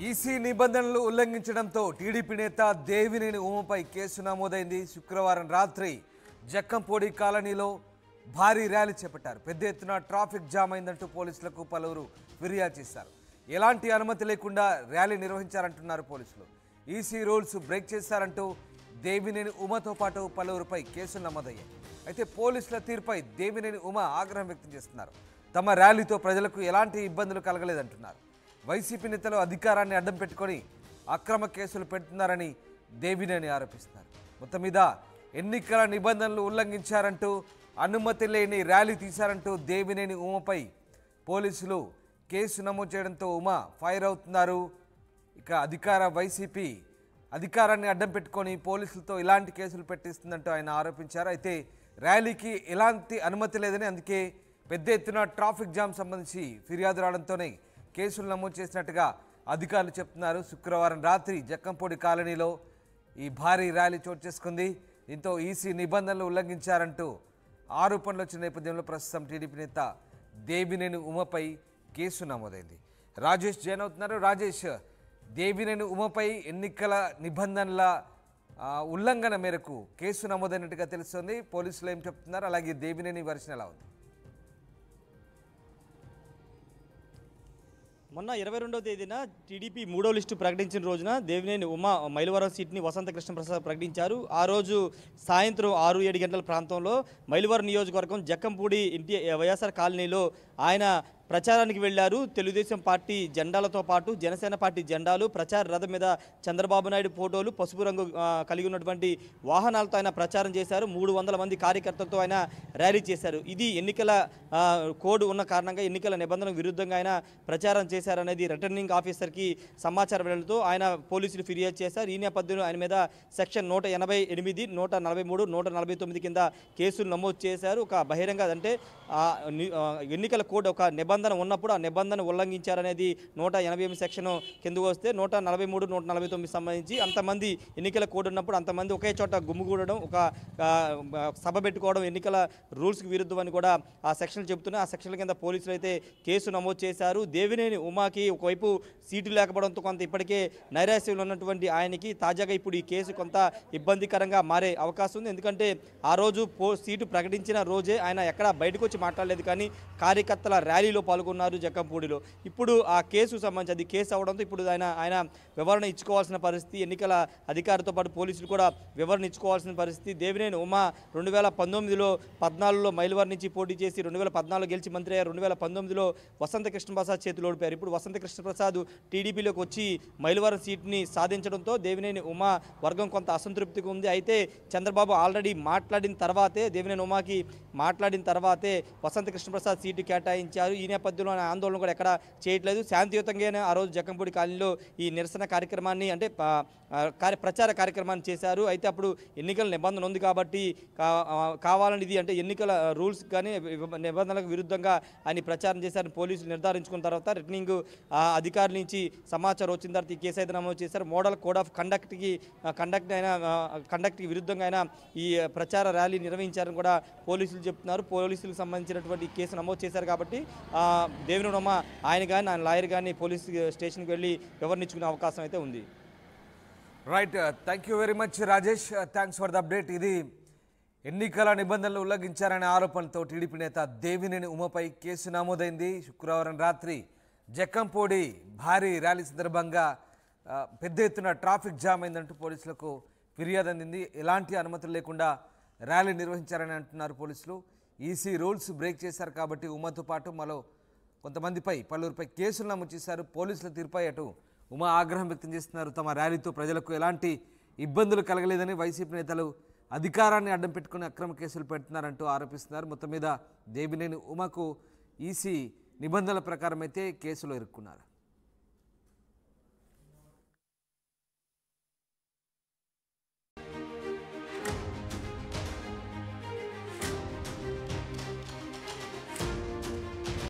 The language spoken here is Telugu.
ఈసీ నిబంధనలు ఉల్లంఘించడంతో టీడీపీ నేత దేవినేని ఉమపై కేసు నమోదైంది. శుక్రవారం రాత్రి జక్కంపూడి కాలనీలో భారీ ర్యాలీ చేపట్టారు. పెద్ద ఎత్తున ట్రాఫిక్ జామ్ అయిందంటూ పోలీసులకు పలువురు ఫిర్యాదు చేశారు. ఎలాంటి అనుమతి లేకుండా ర్యాలీ నిర్వహించారంటున్నారు పోలీసులు. ఈసీ రూల్స్ బ్రేక్ చేశారంటూ దేవినేని ఉమతో పాటు పలువురుపై కేసులు నమోదయ్యాయి. అయితే పోలీసుల తీరుపై దేవినేని ఉమ ఆగ్రహం వ్యక్తం చేస్తున్నారు. తమ ర్యాలీతో ప్రజలకు ఎలాంటి ఇబ్బందులు కలగలేదంటున్నారు. వైసీపీ నేతలు అధికారాన్ని అడ్డం పెట్టుకొని అక్రమ కేసులు పెడుతున్నారని దేవినేని ఆరోపిస్తున్నారు. మొత్తం మీద ఎన్నికల నిబంధనలు ఉల్లంఘించారంటూ అనుమతి లేని ర్యాలీ తీశారంటూ దేవినేని ఉమపై పోలీసులు కేసు నమోదు చేయడంతో ఉమ ఫైర్ అవుతున్నారు. ఇక వైసీపీ అధికారాన్ని అడ్డం పెట్టుకొని పోలీసులతో ఇలాంటి కేసులు పెట్టిస్తుందంటూ ఆయన ఆరోపించారు. అయితే ర్యాలీకి ఎలాంటి అనుమతి లేదని, అందుకే పెద్ద ఎత్తున ట్రాఫిక్ జామ్ సంబంధించి ఫిర్యాదు రావడంతోనే కేసులు నమోదు చేసినట్టుగా అధికారులు చెప్తున్నారు. శుక్రవారం రాత్రి జక్కంపూడి కాలనీలో ఈ భారీ ర్యాలీ చోటు చేసుకుంది. దీంతో ఈసీ నిబంధనలు ఉల్లంఘించారంటూ ఆరోపణలు వచ్చిన నేపథ్యంలో ప్రస్తుతం టీడీపీ నేత దేవినేని ఉమపై కేసు నమోదైంది. రాజేష్ జైన్ అవుతున్నారు. రాజేష్, దేవినేని ఉమపై ఎన్నికల నిబంధనల ఉల్లంఘన మేరకు కేసు నమోదైనట్టుగా తెలుస్తోంది. పోలీసులు ఏం చెప్తున్నారు, అలాగే దేవినేని వర్షన్ ఎలా ఉంది? మొన్న 22వ తేదీన టీడీపీ 3వ లిస్టు ప్రకటించిన రోజున దేవినేని ఉమ మైలవరం సీట్ని వసంత కృష్ణప్రసాద్ ప్రకటించారు. ఆ రోజు సాయంత్రం 6-7 గంటల ప్రాంతంలో మైలవరం నియోజకవర్గం జక్కంపూడి వైఎస్ఆర్ కాలనీలో ఆయన ప్రచారానికి వెళ్లారు. తెలుగుదేశం పార్టీ జెండాలతో పాటు జనసేన పార్టీ జెండాలు, ప్రచార రథం మీద చంద్రబాబు నాయుడు ఫోటోలు, పసుపు రంగు కలిగి ఉన్నటువంటి వాహనాలతో ఆయన ప్రచారం చేశారు. 300 మంది కార్యకర్తలతో ఆయన ర్యాలీ చేశారు. ఇది ఎన్నికల కోడ్ ఉన్న కారణంగా ఎన్నికల నిబంధనలకు విరుద్ధంగా ఆయన ప్రచారం చేశారనేది రిటర్నింగ్ ఆఫీసర్కి సమాచారం వెళ్ళడంతో ఆయన పోలీసులు ఫిర్యాదు చేశారు. ఈ నేపథ్యంలో ఆయన మీద సెక్షన్ 188, 143, 149 కింద కేసులు నమోదు చేశారు. ఒక బహిరంగ అంటే ఎన్నికల కోడ్ ఒక నిబంధన ఉన్నప్పుడు ఆ నిబంధన ఉల్లంఘించారనేది 188 సెక్షన్ కిందకు వస్తే 143, 149 సంబంధించి అంతమంది ఎన్నికల కోడ్ ఉన్నప్పుడు అంతమంది ఒకే చోట గుమ్మిగూడడం, ఒక సభ పెట్టుకోవడం ఎన్నికల రూల్స్కి విరుద్ధం అని కూడా ఆ సెక్షన్ చెబుతున్నాయి. ఆ సెక్షన్ల కింద పోలీసులు అయితే కేసు నమోదు చేశారు. దేవినేని ఉమాకి ఒకవైపు సీటు లేకపోవడంతో కొంత ఇప్పటికే నైరాశ్యంలో ఉన్నటువంటి ఆయనకి తాజాగా ఇప్పుడు ఈ కేసు కొంత ఇబ్బందికరంగా మారే అవకాశం ఉంది. ఎందుకంటే ఆ రోజు సీటు ప్రకటించిన రోజే ఆయన ఎక్కడ బయటకు వచ్చి మాట్లాడలేదు, కానీ కార్యకర్తల ర్యాలీలో పాల్గొన్నారు జక్కంపూడిలో. ఇప్పుడు ఆ కేసు సంబంధించి అది కేసు అవడంతో ఇప్పుడు ఆయన వివరణ ఇచ్చుకోవాల్సిన పరిస్థితి, ఎన్నికల అధికారితో పాటు పోలీసులు కూడా వివరణ ఇచ్చుకోవాల్సిన పరిస్థితి. దేవినేని ఉమా 2019లో 14లో మైలవరం నుంచి పోటీ చేసి 2014 గెలిచి మంత్రి అయ్యారు. 2019లో వసంత కృష్ణప్రసాద్ చేతులు ఓడిపోయారు. ఇప్పుడు వసంత కృష్ణప్రసాద్ టీడీపీలోకి వచ్చి మైలవరం సీట్ని సాధించడంతో దేవినేని ఉమా వర్గం కొంత అసంతృప్తిగా ఉంది. అయితే చంద్రబాబు ఆల్రెడీ మాట్లాడిన తర్వాతే, దేవినేని ఉమాకి మాట్లాడిన తర్వాతే వసంత కృష్ణప్రసాద్ సీటు కేటాయించారు. ఈ నేపథ్యంలో ఆందోళన కూడా ఎక్కడ చేయట్లేదు. శాంతియుతంగానే ఆ రోజు జక్కంపూడి కాలనీలో ఈ నిరసన కార్యక్రమాన్ని అంటే ప్రచార కార్యక్రమాన్ని చేశారు. అయితే అప్పుడు ఎన్నికల నిబంధన ఉంది కాబట్టి కావాలని ఇది అంటే ఎన్నికల రూల్స్ కానీ నిబంధనలకు విరుద్ధంగా ఆయన ప్రచారం చేశారని పోలీసులు నిర్ధారించుకున్న తర్వాత రిటర్నింగ్ అధికారుల నుంచి సమాచారం వచ్చిన తర్వాత ఈ కేసు అయితే నమోదు చేశారు. మోడల్ కోడ్ ఆఫ్ కండక్ట్కి విరుద్ధంగా ఆయన ఈ ప్రచార ర్యాలీ నిర్వహించారని కూడా పోలీసులు చెప్తున్నారు. పోలీసులకు సంబంధించినటువంటి కేసు నమోదు చేశారు కాబట్టి దేవినేని ఉమ ఆయన కానీ ఆయన లాయర్ కానీ పోలీస్ స్టేషన్కి వెళ్ళి వివరించుకునే అవకాశం అయితే ఉంది. Right, thank you very much Rajesh, thanks for the update. ఇది ఎన్నికల నిబంధనలు ఉల్లంఘించారనే ఆరోపణలతో టీడీపీ నేత దేవినేని ఉమపై కేసు నమోదైంది. శుక్రవారం రాత్రి జక్కంపూడి భారీ ర్యాలీ సందర్భంగా పెద్ద ఎత్తున ట్రాఫిక్ జామ్ అయిందంటూ పోలీసులకు ఫిర్యాదు అందింది. ఎలాంటి అనుమతులు లేకుండా ర్యాలీ నిర్వహించారని అంటున్నారు పోలీసులు. ఈసీ రూల్స్ బ్రేక్ చేశారు కాబట్టి ఉమతో పాటు మరో కొంతమందిపై పలువురిపై కేసులు నమోదు చేశారు. పోలీసుల తీరుపై అటు ఉమా ఆగ్రహం వ్యక్తం చేస్తున్నారు. తమ ర్యాలీతో ప్రజలకు ఎలాంటి ఇబ్బందులు కలగలేదని వైసీపీ నేతలు అధికారాన్ని అడ్డం పెట్టుకుని అక్రమ కేసులు పెడుతున్నారంటూ ఆరోపిస్తున్నారు. మొత్తం మీద దేవినేని ఉమకు ఈసీ నిబంధనల ప్రకారం అయితే కేసులో ఇరుక్కున్నారు.